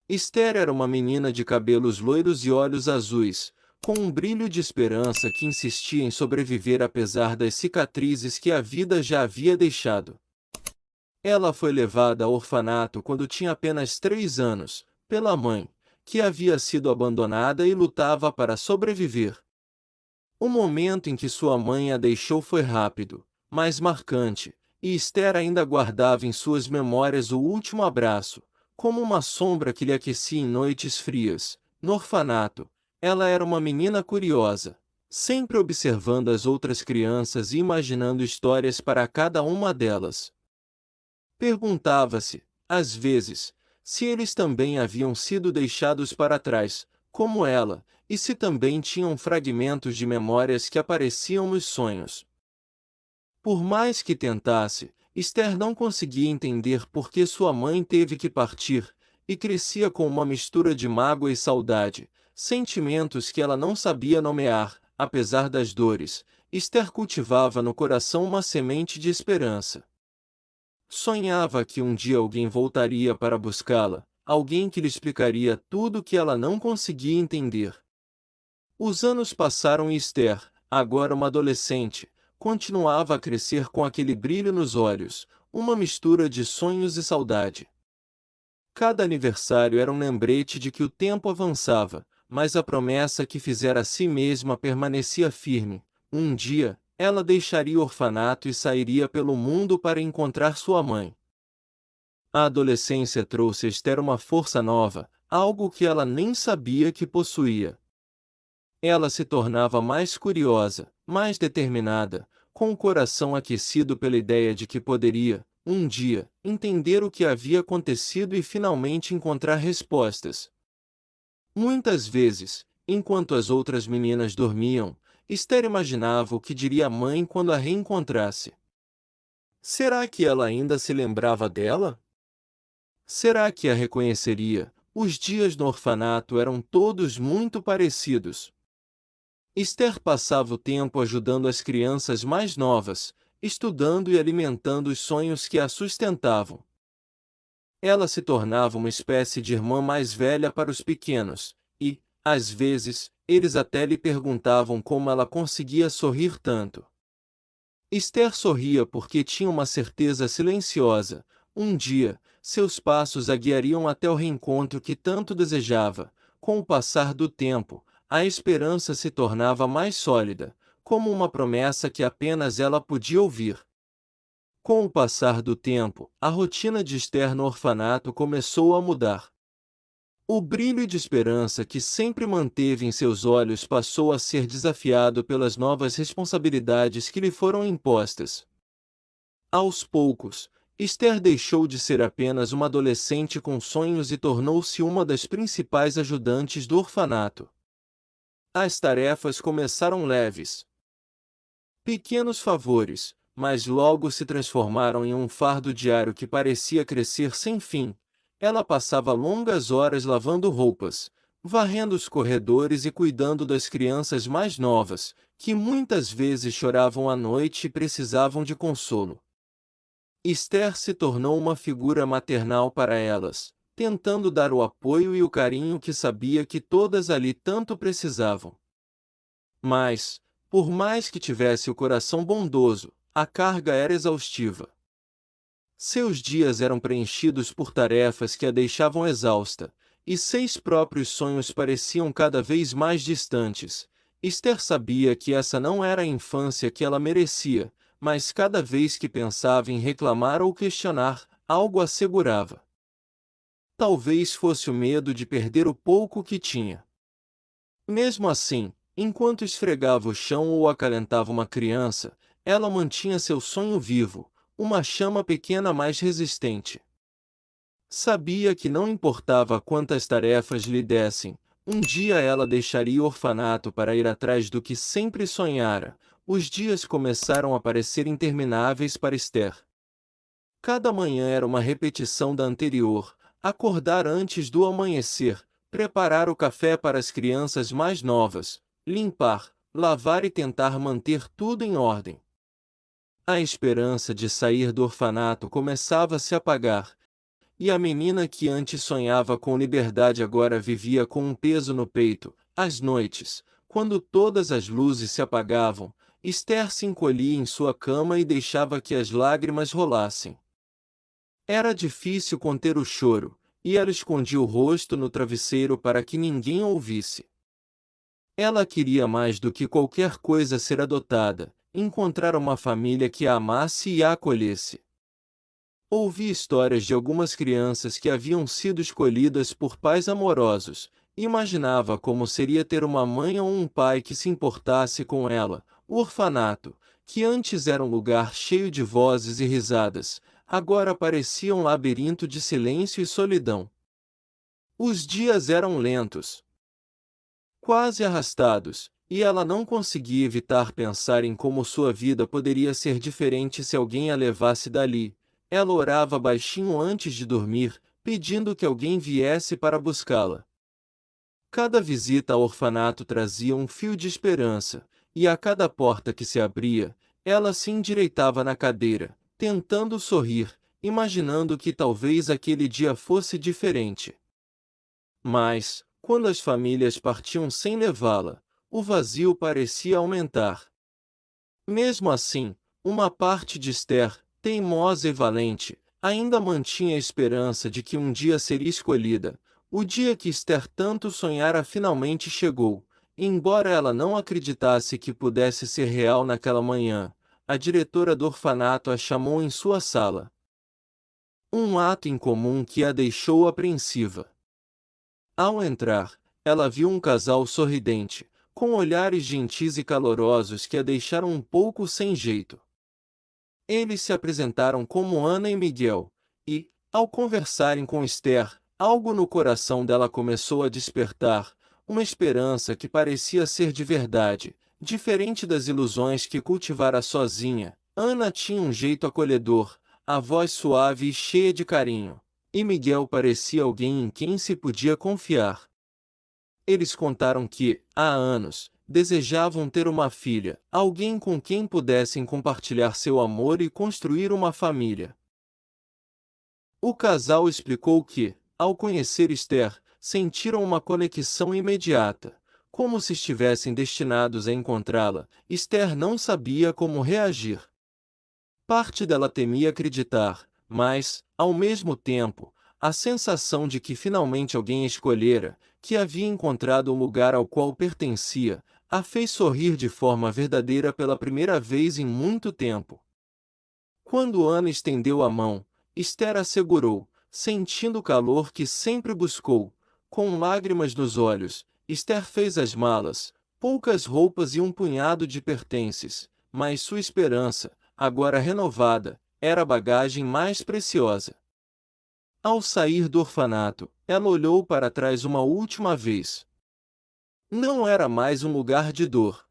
Esther era uma menina de cabelos loiros e olhos azuis, com um brilho de esperança que insistia em sobreviver apesar das cicatrizes que a vida já havia deixado. Ela foi levada ao orfanato quando tinha apenas 3 anos, pela mãe, que havia sido abandonada e lutava para sobreviver. O momento em que sua mãe a deixou foi rápido, mas marcante, e Esther ainda guardava em suas memórias o último abraço, como uma sombra que lhe aquecia em noites frias. No orfanato, ela era uma menina curiosa, sempre observando as outras crianças e imaginando histórias para cada uma delas. Perguntava-se, às vezes, se eles também haviam sido deixados para trás, como ela, e se também tinham fragmentos de memórias que apareciam nos sonhos. Por mais que tentasse, Esther não conseguia entender por que sua mãe teve que partir, e crescia com uma mistura de mágoa e saudade, sentimentos que ela não sabia nomear. Apesar das dores, Esther cultivava no coração uma semente de esperança. Sonhava que um dia alguém voltaria para buscá-la, alguém que lhe explicaria tudo o que ela não conseguia entender. Os anos passaram e Esther, agora uma adolescente, continuava a crescer com aquele brilho nos olhos, uma mistura de sonhos e saudade. Cada aniversário era um lembrete de que o tempo avançava, mas a promessa que fizera a si mesma permanecia firme. Um dia, ela deixaria o orfanato e sairia pelo mundo para encontrar sua mãe. A adolescência trouxe a Esther uma força nova, algo que ela nem sabia que possuía. Ela se tornava mais curiosa, mais determinada, com o coração aquecido pela ideia de que poderia, um dia, entender o que havia acontecido e finalmente encontrar respostas. Muitas vezes, enquanto as outras meninas dormiam, Esther imaginava o que diria a mãe quando a reencontrasse. Será que ela ainda se lembrava dela? Será que a reconheceria? Os dias no orfanato eram todos muito parecidos. Esther passava o tempo ajudando as crianças mais novas, estudando e alimentando os sonhos que a sustentavam. Ela se tornava uma espécie de irmã mais velha para os pequenos, e, às vezes, eles até lhe perguntavam como ela conseguia sorrir tanto. Esther sorria porque tinha uma certeza silenciosa: um dia, seus passos a guiariam até o reencontro que tanto desejava. Com o passar do tempo, a esperança se tornava mais sólida, como uma promessa que apenas ela podia ouvir. Com o passar do tempo, a rotina de Esther no orfanato começou a mudar. O brilho de esperança que sempre manteve em seus olhos passou a ser desafiado pelas novas responsabilidades que lhe foram impostas. Aos poucos, Esther deixou de ser apenas uma adolescente com sonhos e tornou-se uma das principais ajudantes do orfanato. As tarefas começaram leves. Pequenos favores, mas logo se transformaram em um fardo diário que parecia crescer sem fim. Ela passava longas horas lavando roupas, varrendo os corredores e cuidando das crianças mais novas, que muitas vezes choravam à noite e precisavam de consolo. Esther se tornou uma figura maternal para elas, tentando dar o apoio e o carinho que sabia que todas ali tanto precisavam. Mas, por mais que tivesse o coração bondoso, a carga era exaustiva. Seus dias eram preenchidos por tarefas que a deixavam exausta, e seus próprios sonhos pareciam cada vez mais distantes. Esther sabia que essa não era a infância que ela merecia, mas cada vez que pensava em reclamar ou questionar, algo a segurava. Talvez fosse o medo de perder o pouco que tinha. Mesmo assim, enquanto esfregava o chão ou acalentava uma criança, ela mantinha seu sonho vivo, uma chama pequena mais resistente. Sabia que não importava quantas tarefas lhe dessem, um dia ela deixaria o orfanato para ir atrás do que sempre sonhara. Os dias começaram a parecer intermináveis para Esther. Cada manhã era uma repetição da anterior: acordar antes do amanhecer, preparar o café para as crianças mais novas, limpar, lavar e tentar manter tudo em ordem. A esperança de sair do orfanato começava a se apagar, E a menina que antes sonhava com liberdade agora vivia com um peso no peito. Às noites, quando todas as luzes se apagavam, Esther se encolhia em sua cama e deixava que as lágrimas rolassem. Era difícil conter o choro, e ela escondia o rosto no travesseiro para que ninguém ouvisse. Ela queria mais do que qualquer coisa ser adotada, encontrar uma família que a amasse e a acolhesse. Ouvi histórias de algumas crianças que haviam sido escolhidas por pais amorosos. Imaginava como seria ter uma mãe ou um pai que se importasse com ela. O orfanato, que antes era um lugar cheio de vozes e risadas, agora parecia um labirinto de silêncio e solidão. Os dias eram lentos, quase arrastados, e ela não conseguia evitar pensar em como sua vida poderia ser diferente se alguém a levasse dali. Ela orava baixinho antes de dormir, pedindo que alguém viesse para buscá-la. Cada visita ao orfanato trazia um fio de esperança, e a cada porta que se abria, ela se endireitava na cadeira, tentando sorrir, imaginando que talvez aquele dia fosse diferente. Mas, quando as famílias partiam sem levá-la, o vazio parecia aumentar. Mesmo assim, uma parte de Esther, teimosa e valente, ainda mantinha a esperança de que um dia seria escolhida. O dia que Esther tanto sonhara finalmente chegou. E embora ela não acreditasse que pudesse ser real naquela manhã, a diretora do orfanato a chamou em sua sala. Um ato incomum que a deixou apreensiva. Ao entrar, ela viu um casal sorridente, com olhares gentis e calorosos que a deixaram um pouco sem jeito. Eles se apresentaram como Ana e Miguel, e, ao conversarem com Esther, algo no coração dela começou a despertar, uma esperança que parecia ser de verdade, diferente das ilusões que cultivara sozinha. Ana tinha um jeito acolhedor, a voz suave e cheia de carinho, e Miguel parecia alguém em quem se podia confiar. Eles contaram que, há anos, desejavam ter uma filha, alguém com quem pudessem compartilhar seu amor e construir uma família. O casal explicou que, ao conhecer Esther, sentiram uma conexão imediata, como se estivessem destinados a encontrá-la. Esther não sabia como reagir. Parte dela temia acreditar, mas, ao mesmo tempo, a sensação de que finalmente alguém a escolhera, que havia encontrado um lugar ao qual pertencia, a fez sorrir de forma verdadeira pela primeira vez em muito tempo. Quando Ana estendeu a mão, Esther a segurou, sentindo o calor que sempre buscou. Com lágrimas nos olhos, Esther fez as malas, poucas roupas e um punhado de pertences, mas sua esperança, agora renovada, era a bagagem mais preciosa. Ao sair do orfanato, ela olhou para trás uma última vez. Não era mais um lugar de dor,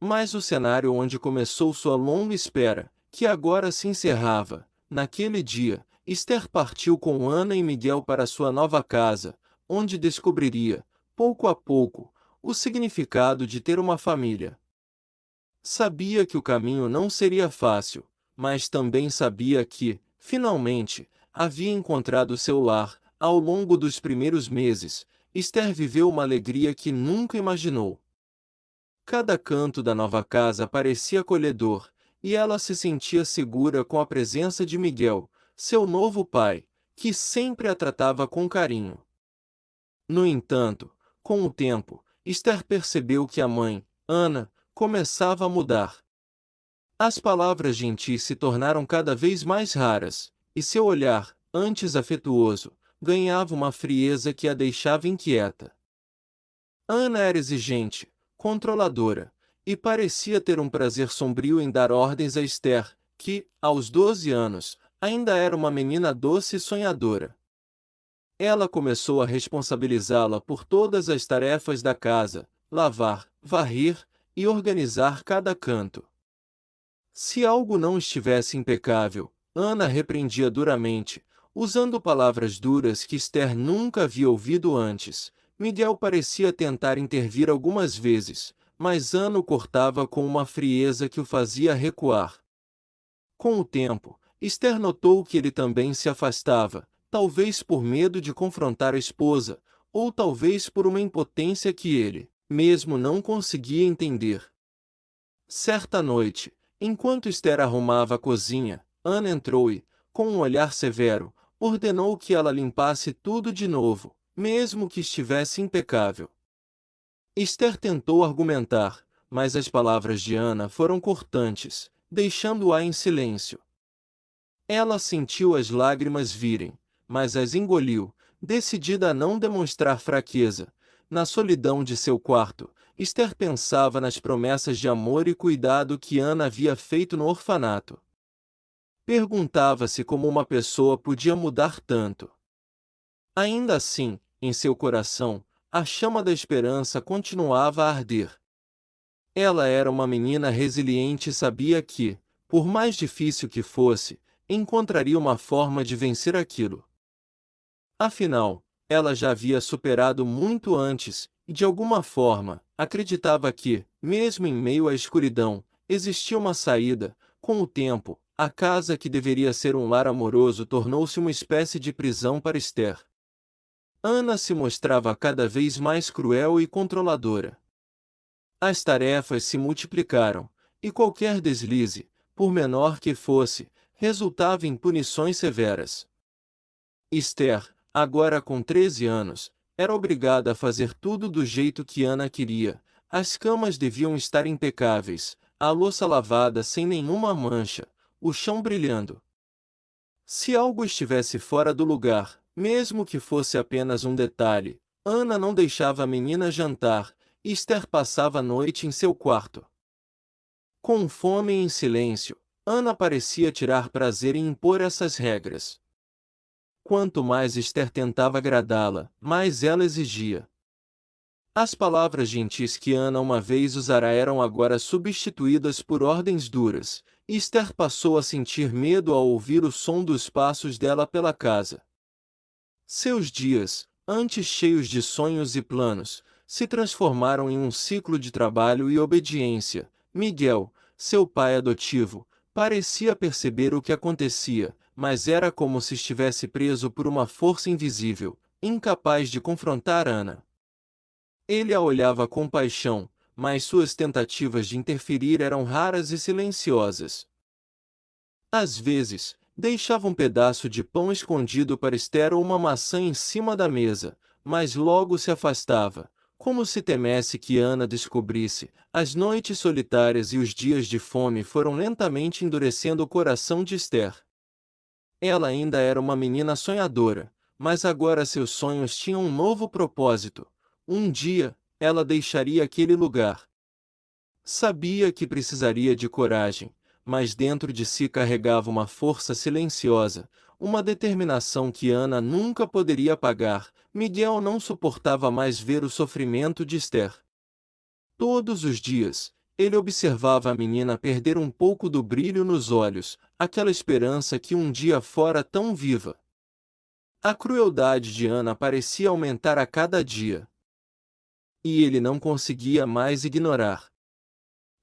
mas o cenário onde começou sua longa espera, que agora se encerrava. Naquele dia, Esther partiu com Ana e Miguel para sua nova casa, onde descobriria, pouco a pouco, o significado de ter uma família. Sabia que o caminho não seria fácil, mas também sabia que, finalmente, havia encontrado seu lar. Ao longo dos primeiros meses, Esther viveu uma alegria que nunca imaginou. Cada canto da nova casa parecia acolhedor, e ela se sentia segura com a presença de Miguel, seu novo pai, que sempre a tratava com carinho. No entanto, com o tempo, Esther percebeu que a mãe, Ana, começava a mudar. As palavras gentis se tornaram cada vez mais raras, e seu olhar, antes afetuoso, ganhava uma frieza que a deixava inquieta. Ana era exigente, controladora, e parecia ter um prazer sombrio em dar ordens a Esther, que, aos 12 anos, ainda era uma menina doce e sonhadora. Ela começou a responsabilizá-la por todas as tarefas da casa, lavar, varrer e organizar cada canto. Se algo não estivesse impecável, Ana repreendia duramente, usando palavras duras que Esther nunca havia ouvido antes. Miguel parecia tentar intervir algumas vezes, mas Ana o cortava com uma frieza que o fazia recuar. Com o tempo, Esther notou que ele também se afastava, talvez por medo de confrontar a esposa, ou talvez por uma impotência que ele mesmo não conseguia entender. Certa noite, enquanto Esther arrumava a cozinha, Ana entrou e, com um olhar severo, ordenou que ela limpasse tudo de novo, mesmo que estivesse impecável. Esther tentou argumentar, mas as palavras de Ana foram cortantes, deixando-a em silêncio. Ela sentiu as lágrimas virem, mas as engoliu, decidida a não demonstrar fraqueza. Na solidão de seu quarto, Esther pensava nas promessas de amor e cuidado que Ana havia feito no orfanato. Perguntava-se como uma pessoa podia mudar tanto. Ainda assim, em seu coração, a chama da esperança continuava a arder. Ela era uma menina resiliente e sabia que, por mais difícil que fosse, encontraria uma forma de vencer aquilo. Afinal, ela já havia superado muito antes, e de alguma forma, acreditava que, mesmo em meio à escuridão, existia uma saída. Com o tempo, a casa que deveria ser um lar amoroso tornou-se uma espécie de prisão para Esther. Ana se mostrava cada vez mais cruel e controladora. As tarefas se multiplicaram, e qualquer deslize, por menor que fosse, resultava em punições severas. Esther, agora com 13 anos, era obrigada a fazer tudo do jeito que Ana queria. As camas deviam estar impecáveis, a louça lavada sem nenhuma mancha, o chão brilhando. Se algo estivesse fora do lugar, mesmo que fosse apenas um detalhe, Ana não deixava a menina jantar, e Esther passava a noite em seu quarto. Com fome e em silêncio, Ana parecia tirar prazer em impor essas regras. Quanto mais Esther tentava agradá-la, mais ela exigia. As palavras gentis que Ana uma vez usara eram agora substituídas por ordens duras, e Esther passou a sentir medo ao ouvir o som dos passos dela pela casa. Seus dias, antes cheios de sonhos e planos, se transformaram em um ciclo de trabalho e obediência. Miguel, seu pai adotivo, parecia perceber o que acontecia, mas era como se estivesse preso por uma força invisível, incapaz de confrontar Ana. Ele a olhava com paixão, mas suas tentativas de interferir eram raras e silenciosas. Às vezes, deixava um pedaço de pão escondido para Esther ou uma maçã em cima da mesa, mas logo se afastava, como se temesse que Ana descobrisse. As noites solitárias e os dias de fome foram lentamente endurecendo o coração de Esther. Ela ainda era uma menina sonhadora, mas agora seus sonhos tinham um novo propósito. Um dia, ela deixaria aquele lugar. Sabia que precisaria de coragem, mas dentro de si carregava uma força silenciosa, uma determinação que Ana nunca poderia apagar. Miguel não suportava mais ver o sofrimento de Esther. Todos os dias, ele observava a menina perder um pouco do brilho nos olhos, aquela esperança que um dia fora tão viva. A crueldade de Ana parecia aumentar a cada dia. E ele não conseguia mais ignorar.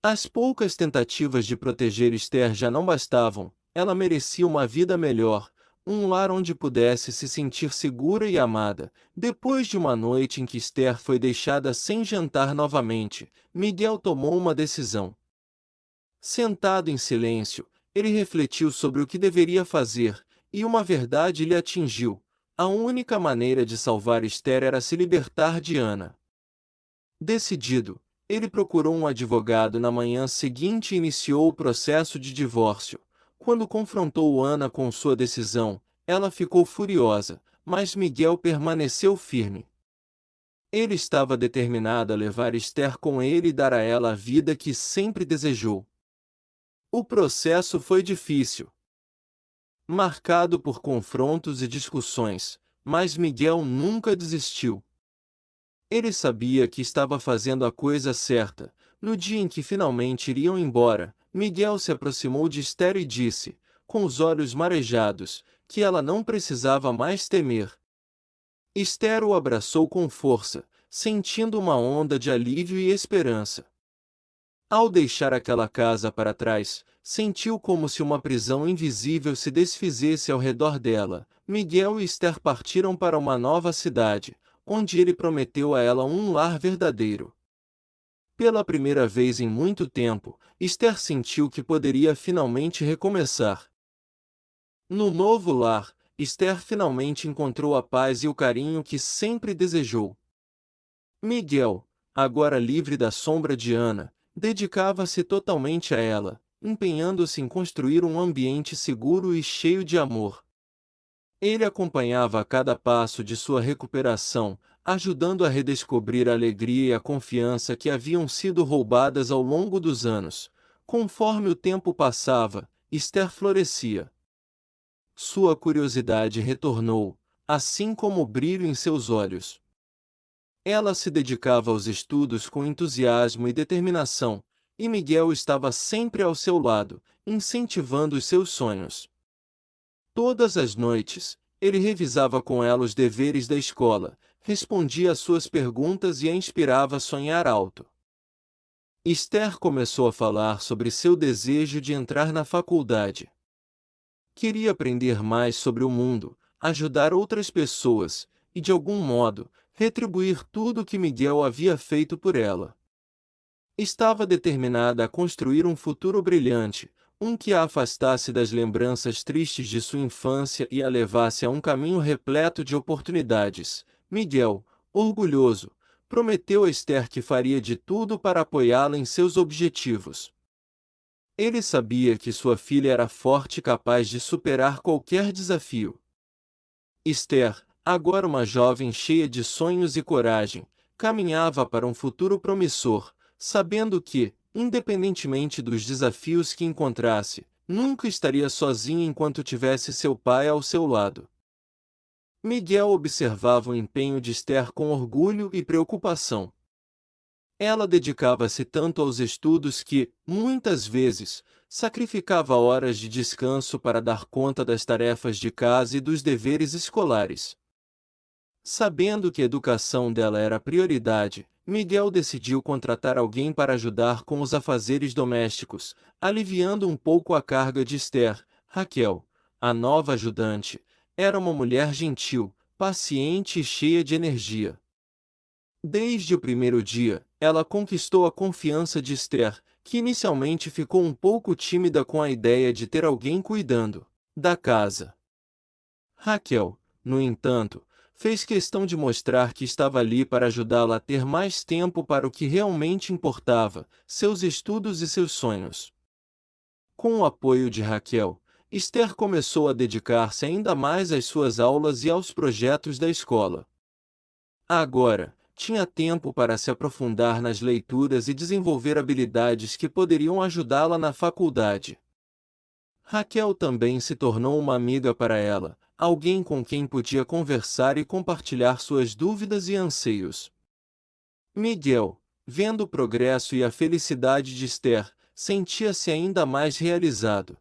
As poucas tentativas de proteger Esther já não bastavam, ela merecia uma vida melhor, um lar onde pudesse se sentir segura e amada. Depois de uma noite em que Esther foi deixada sem jantar novamente, Miguel tomou uma decisão. Sentado em silêncio, ele refletiu sobre o que deveria fazer, e uma verdade lhe atingiu. A única maneira de salvar Esther era se libertar de Ana. Decidido, ele procurou um advogado na manhã seguinte e iniciou o processo de divórcio. Quando confrontou Ana com sua decisão, ela ficou furiosa, mas Miguel permaneceu firme. Ele estava determinado a levar Esther com ele e dar a ela a vida que sempre desejou. O processo foi difícil, marcado por confrontos e discussões, mas Miguel nunca desistiu. Ele sabia que estava fazendo a coisa certa. No dia em que finalmente iriam embora, Miguel se aproximou de Esther e disse, com os olhos marejados, que ela não precisava mais temer. Esther o abraçou com força, sentindo uma onda de alívio e esperança. Ao deixar aquela casa para trás, sentiu como se uma prisão invisível se desfizesse ao redor dela, Miguel e Esther partiram para uma nova cidade, onde ele prometeu a ela um lar verdadeiro. Pela primeira vez em muito tempo, Esther sentiu que poderia finalmente recomeçar. No novo lar, Esther finalmente encontrou a paz e o carinho que sempre desejou. Miguel, agora livre da sombra de Ana, dedicava-se totalmente a ela, empenhando-se em construir um ambiente seguro e cheio de amor. Ele acompanhava a cada passo de sua recuperação, ajudando a redescobrir a alegria e a confiança que haviam sido roubadas ao longo dos anos. Conforme o tempo passava, Esther florescia. Sua curiosidade retornou, assim como o brilho em seus olhos. Ela se dedicava aos estudos com entusiasmo e determinação, e Miguel estava sempre ao seu lado, incentivando os seus sonhos. Todas as noites, ele revisava com ela os deveres da escola, respondia às suas perguntas e a inspirava a sonhar alto. Esther começou a falar sobre seu desejo de entrar na faculdade. Queria aprender mais sobre o mundo, ajudar outras pessoas, e de algum modo, retribuir tudo o que Miguel havia feito por ela. Estava determinada a construir um futuro brilhante, um que a afastasse das lembranças tristes de sua infância e a levasse a um caminho repleto de oportunidades. Miguel, orgulhoso, prometeu a Esther que faria de tudo para apoiá-la em seus objetivos. Ele sabia que sua filha era forte e capaz de superar qualquer desafio. Esther, agora uma jovem cheia de sonhos e coragem, caminhava para um futuro promissor, sabendo que, independentemente dos desafios que encontrasse, nunca estaria sozinha enquanto tivesse seu pai ao seu lado. Miguel observava o empenho de Esther com orgulho e preocupação. Ela dedicava-se tanto aos estudos que, muitas vezes, sacrificava horas de descanso para dar conta das tarefas de casa e dos deveres escolares. Sabendo que a educação dela era prioridade, Miguel decidiu contratar alguém para ajudar com os afazeres domésticos, aliviando um pouco a carga de Esther. Raquel, a nova ajudante, era uma mulher gentil, paciente e cheia de energia. Desde o primeiro dia, ela conquistou a confiança de Esther, que inicialmente ficou um pouco tímida com a ideia de ter alguém cuidando da casa. Raquel, no entanto, fez questão de mostrar que estava ali para ajudá-la a ter mais tempo para o que realmente importava, seus estudos e seus sonhos. Com o apoio de Raquel, Esther começou a dedicar-se ainda mais às suas aulas e aos projetos da escola. Agora, tinha tempo para se aprofundar nas leituras e desenvolver habilidades que poderiam ajudá-la na faculdade. Raquel também se tornou uma amiga para ela, alguém com quem podia conversar e compartilhar suas dúvidas e anseios. Miguel, vendo o progresso e a felicidade de Esther, sentia-se ainda mais realizado.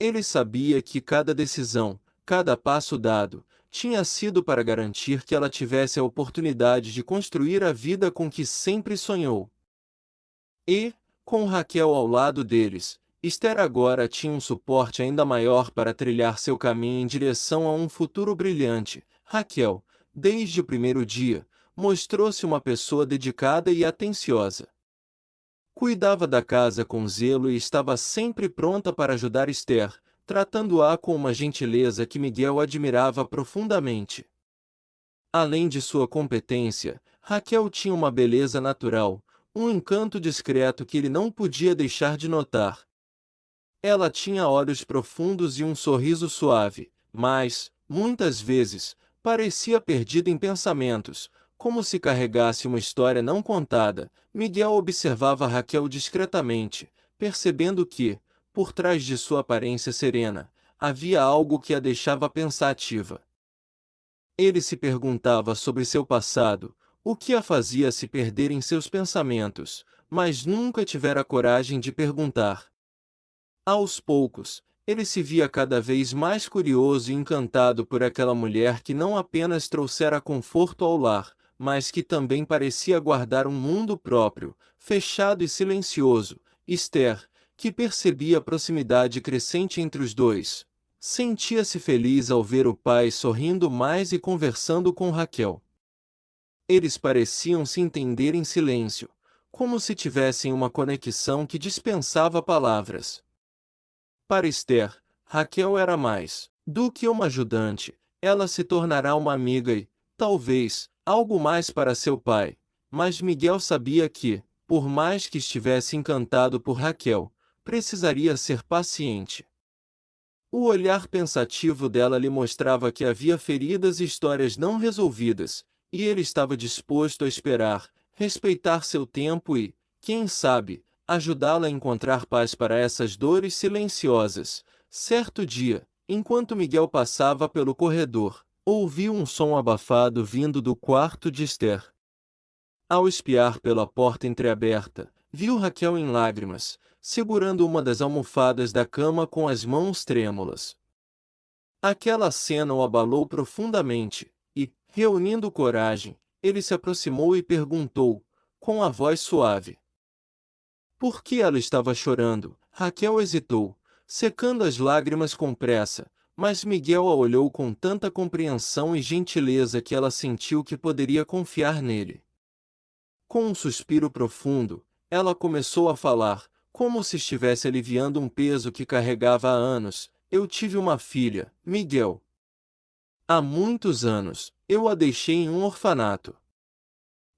Ele sabia que cada decisão, cada passo dado, tinha sido para garantir que ela tivesse a oportunidade de construir a vida com que sempre sonhou. E, com Raquel ao lado deles, Esther agora tinha um suporte ainda maior para trilhar seu caminho em direção a um futuro brilhante. Raquel, desde o primeiro dia, mostrou-se uma pessoa dedicada e atenciosa. Cuidava da casa com zelo e estava sempre pronta para ajudar Esther, tratando-a com uma gentileza que Miguel admirava profundamente. Além de sua competência, Raquel tinha uma beleza natural, um encanto discreto que ele não podia deixar de notar. Ela tinha olhos profundos e um sorriso suave, mas, muitas vezes, parecia perdida em pensamentos, como se carregasse uma história não contada. Miguel observava Raquel discretamente, percebendo que, por trás de sua aparência serena, havia algo que a deixava pensativa. Ele se perguntava sobre seu passado, o que a fazia se perder em seus pensamentos, mas nunca tivera coragem de perguntar. Aos poucos, ele se via cada vez mais curioso e encantado por aquela mulher que não apenas trouxera conforto ao lar, mas que também parecia guardar um mundo próprio, fechado e silencioso. Esther, que percebia a proximidade crescente entre os dois, Sentia-se feliz ao ver o pai sorrindo mais e conversando com Raquel. Eles pareciam se entender em silêncio, como se tivessem uma conexão que dispensava palavras. Para Esther, Raquel era mais do que uma ajudante, ela se tornará uma amiga e, talvez, algo mais para seu pai. Mas Miguel sabia que, por mais que estivesse encantado por Raquel, precisaria ser paciente. O olhar pensativo dela lhe mostrava que havia feridas e histórias não resolvidas, e ele estava disposto a esperar, respeitar seu tempo e, quem sabe, ajudá-la a encontrar paz para essas dores silenciosas. Certo dia, enquanto Miguel passava pelo corredor, ouviu um som abafado vindo do quarto de Esther. Ao espiar pela porta entreaberta, viu Raquel em lágrimas, segurando uma das almofadas da cama com as mãos trêmulas. Aquela cena o abalou profundamente, e, reunindo coragem, ele se aproximou e perguntou, com a voz suave: por que ela estava chorando? Raquel hesitou, secando as lágrimas com pressa, mas Miguel a olhou com tanta compreensão e gentileza que ela sentiu que poderia confiar nele. Com um suspiro profundo, ela começou a falar, como se estivesse aliviando um peso que carregava há anos. Eu tive uma filha, Miguel. Há muitos anos, eu a deixei em um orfanato.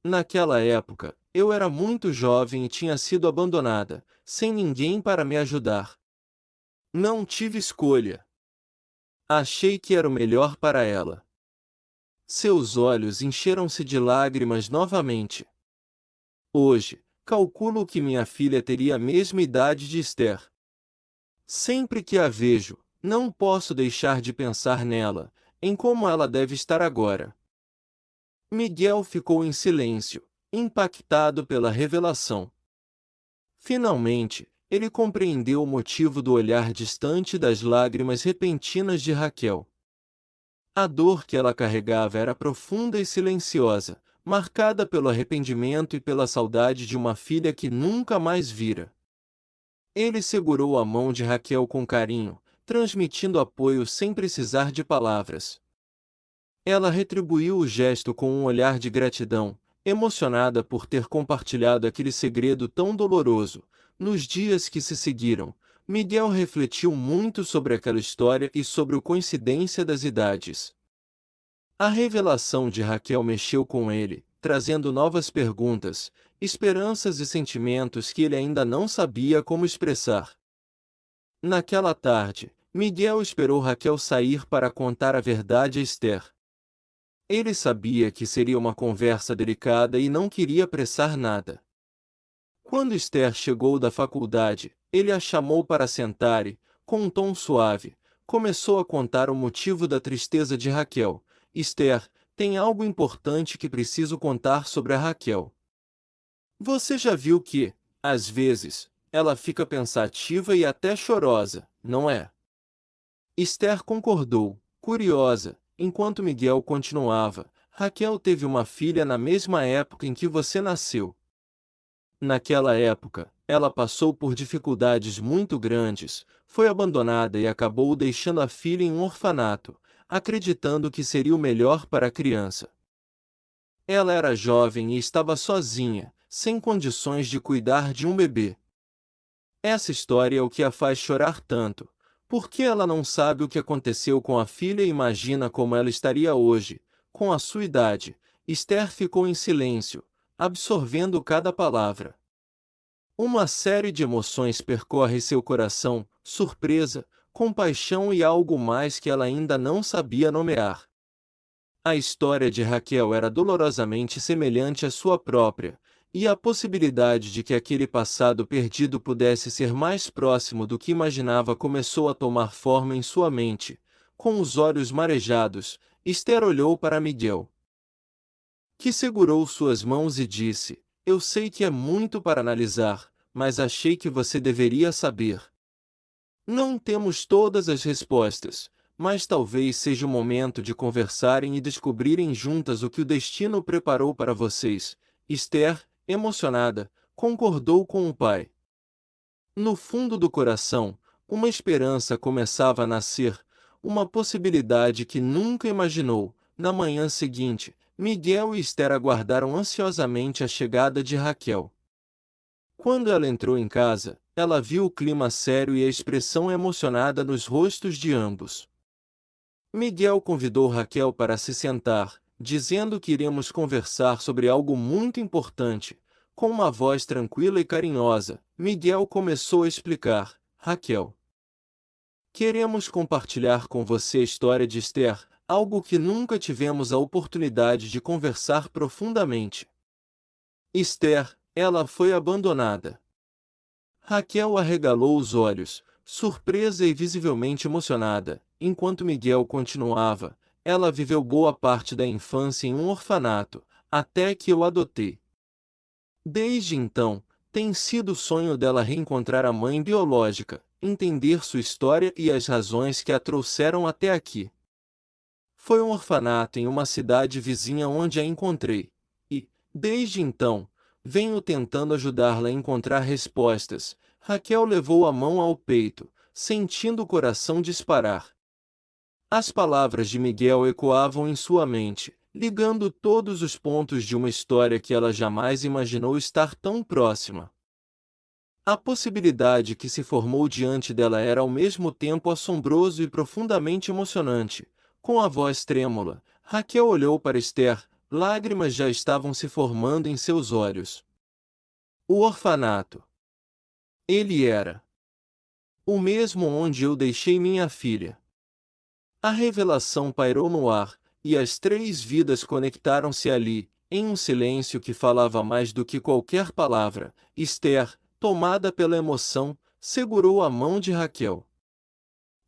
Naquela época, eu era muito jovem e tinha sido abandonada, sem ninguém para me ajudar. Não tive escolha. Achei que era o melhor para ela. Seus olhos encheram-se de lágrimas novamente. Hoje, calculo que minha filha teria a mesma idade de Esther. Sempre que a vejo, não posso deixar de pensar nela, em como ela deve estar agora. Miguel ficou em silêncio, impactado pela revelação. Finalmente, ele compreendeu o motivo do olhar distante e das lágrimas repentinas de Raquel. A dor que ela carregava era profunda e silenciosa, marcada pelo arrependimento e pela saudade de uma filha que nunca mais vira. Ele segurou a mão de Raquel com carinho, transmitindo apoio sem precisar de palavras. Ela retribuiu o gesto com um olhar de gratidão, emocionada por ter compartilhado aquele segredo tão doloroso. Nos dias que se seguiram, Miguel refletiu muito sobre aquela história e sobre a coincidência das idades. A revelação de Raquel mexeu com ele, trazendo novas perguntas, esperanças e sentimentos que ele ainda não sabia como expressar. Naquela tarde, Miguel esperou Raquel sair para contar a verdade a Esther. Ele sabia que seria uma conversa delicada e não queria apressar nada. Quando Esther chegou da faculdade, ele a chamou para sentar e, com um tom suave, começou a contar o motivo da tristeza de Raquel. Esther, tem algo importante que preciso contar sobre a Raquel. Você já viu que, às vezes, ela fica pensativa e até chorosa, não é? Esther concordou, curiosa, enquanto Miguel continuava. Raquel teve uma filha na mesma época em que você nasceu. Naquela época, ela passou por dificuldades muito grandes, foi abandonada e acabou deixando a filha em um orfanato, acreditando que seria o melhor para a criança. Ela era jovem e estava sozinha, sem condições de cuidar de um bebê. Essa história é o que a faz chorar tanto, porque ela não sabe o que aconteceu com a filha e imagina como ela estaria hoje, com a sua idade. Esther ficou em silêncio, absorvendo cada palavra. Uma série de emoções percorre seu coração, surpresa, compaixão e algo mais que ela ainda não sabia nomear. A história de Raquel era dolorosamente semelhante à sua própria, e a possibilidade de que aquele passado perdido pudesse ser mais próximo do que imaginava começou a tomar forma em sua mente. Com os olhos marejados, Esther olhou para Miguel, que segurou suas mãos e disse: eu sei que é muito para analisar, mas achei que você deveria saber. Não temos todas as respostas, mas talvez seja o momento de conversarem e descobrirem juntas o que o destino preparou para vocês. Esther, emocionada, concordou com o pai. No fundo do coração, uma esperança começava a nascer, uma possibilidade que nunca imaginou. Na manhã seguinte, Miguel e Esther aguardaram ansiosamente a chegada de Raquel. Quando ela entrou em casa, ela viu o clima sério e a expressão emocionada nos rostos de ambos. Miguel convidou Raquel para se sentar, dizendo que iremos conversar sobre algo muito importante. Com uma voz tranquila e carinhosa, Miguel começou a explicar: Raquel, queremos compartilhar com você a história de Esther, algo que nunca tivemos a oportunidade de conversar profundamente. Esther, ela foi abandonada. Raquel arregalou os olhos, surpresa e visivelmente emocionada. Enquanto Miguel continuava: ela viveu boa parte da infância em um orfanato, até que eu adotei. Desde então, tem sido o sonho dela reencontrar a mãe biológica, entender sua história e as razões que a trouxeram até aqui. Foi um orfanato em uma cidade vizinha onde a encontrei. E, desde então, venho tentando ajudá-la a encontrar respostas. Raquel levou a mão ao peito, sentindo o coração disparar. As palavras de Miguel ecoavam em sua mente, ligando todos os pontos de uma história que ela jamais imaginou estar tão próxima. A possibilidade que se formou diante dela era ao mesmo tempo assombroso e profundamente emocionante. Com a voz trêmula, Raquel olhou para Esther, lágrimas já estavam se formando em seus olhos. O orfanato. Ele era o mesmo onde eu deixei minha filha. A revelação pairou no ar, e as três vidas conectaram-se ali, em um silêncio que falava mais do que qualquer palavra. Esther, tomada pela emoção, segurou a mão de Raquel.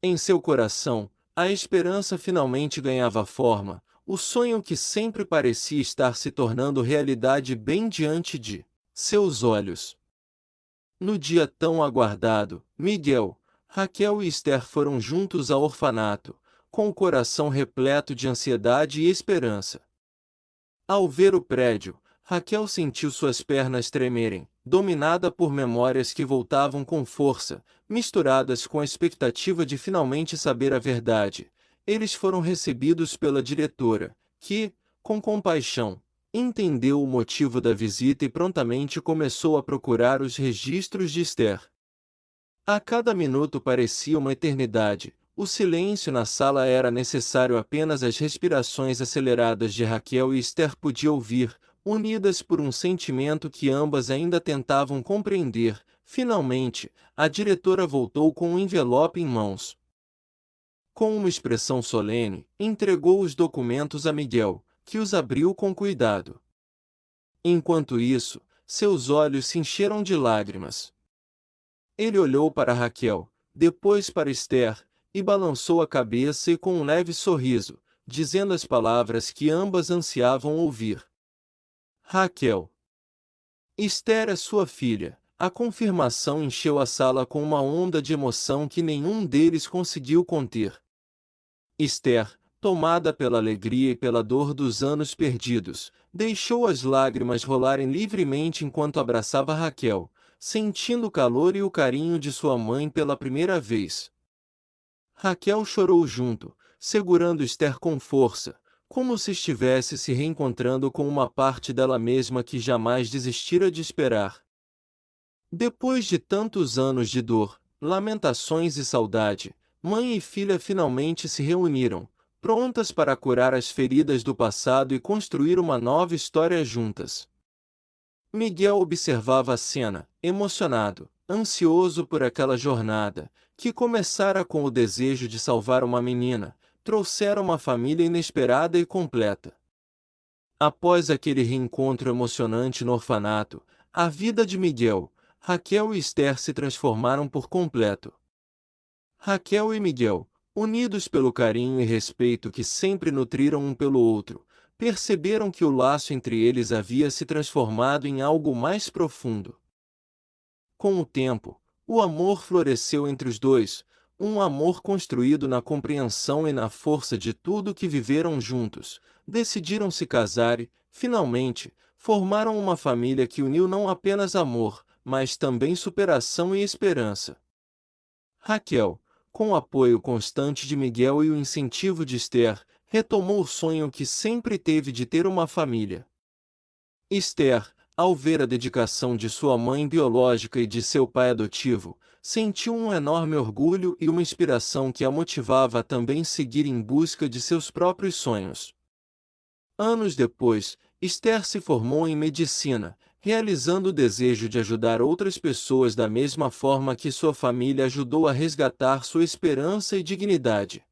Em seu coração, a esperança finalmente ganhava forma, o sonho que sempre parecia estar se tornando realidade bem diante de seus olhos. No dia tão aguardado, Miguel, Raquel e Esther foram juntos ao orfanato, com o coração repleto de ansiedade e esperança. Ao ver o prédio, Raquel sentiu suas pernas tremerem, dominada por memórias que voltavam com força, misturadas com a expectativa de finalmente saber a verdade. Eles foram recebidos pela diretora, que, com compaixão, entendeu o motivo da visita e prontamente começou a procurar os registros de Esther. A cada minuto parecia uma eternidade. O silêncio na sala era necessário, apenas as respirações aceleradas de Raquel e Esther podia ouvir, unidas por um sentimento que ambas ainda tentavam compreender. Finalmente, a diretora voltou com um envelope em mãos. Com uma expressão solene, entregou os documentos a Miguel, que os abriu com cuidado. Enquanto isso, seus olhos se encheram de lágrimas. Ele olhou para Raquel, depois para Esther, e balançou a cabeça e com um leve sorriso, dizendo as palavras que ambas ansiavam ouvir. Raquel. Esther é sua filha. A confirmação encheu a sala com uma onda de emoção que nenhum deles conseguiu conter. Esther, tomada pela alegria e pela dor dos anos perdidos, deixou as lágrimas rolarem livremente enquanto abraçava Raquel, sentindo o calor e o carinho de sua mãe pela primeira vez. Raquel chorou junto, segurando Esther com força, como se estivesse se reencontrando com uma parte dela mesma que jamais desistira de esperar. Depois de tantos anos de dor, lamentações e saudade, mãe e filha finalmente se reuniram, prontas para curar as feridas do passado e construir uma nova história juntas. Miguel observava a cena, emocionado, ansioso por aquela jornada, que começara com o desejo de salvar uma menina, trouxera uma família inesperada e completa. Após aquele reencontro emocionante no orfanato, a vida de Miguel, Raquel e Esther se transformaram por completo. Raquel e Miguel, unidos pelo carinho e respeito que sempre nutriram um pelo outro, perceberam que o laço entre eles havia se transformado em algo mais profundo. Com o tempo, o amor floresceu entre os dois, um amor construído na compreensão e na força de tudo que viveram juntos. Decidiram se casar e, finalmente, formaram uma família que uniu não apenas amor, mas também superação e esperança. Raquel, Com o apoio constante de Miguel e o incentivo de Esther, retomou o sonho que sempre teve de ter uma família. Esther, ao ver a dedicação de sua mãe biológica e de seu pai adotivo, sentiu um enorme orgulho e uma inspiração que a motivava a também seguir em busca de seus próprios sonhos. Anos depois, Esther se formou em medicina, realizando o desejo de ajudar outras pessoas da mesma forma que sua família ajudou a resgatar sua esperança e dignidade.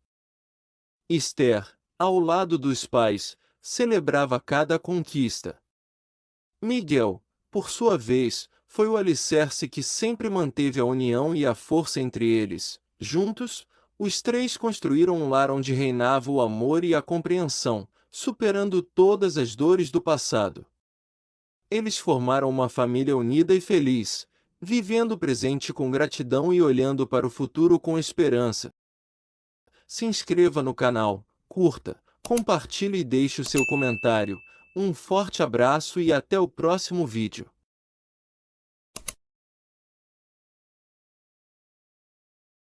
Esther, ao lado dos pais, celebrava cada conquista. Miguel, por sua vez, foi o alicerce que sempre manteve a união e a força entre eles. Juntos, os três construíram um lar onde reinava o amor e a compreensão, superando todas as dores do passado. Eles formaram uma família unida e feliz, vivendo o presente com gratidão e olhando para o futuro com esperança. Se inscreva no canal, curta, compartilhe e deixe o seu comentário. Um forte abraço e até o próximo vídeo.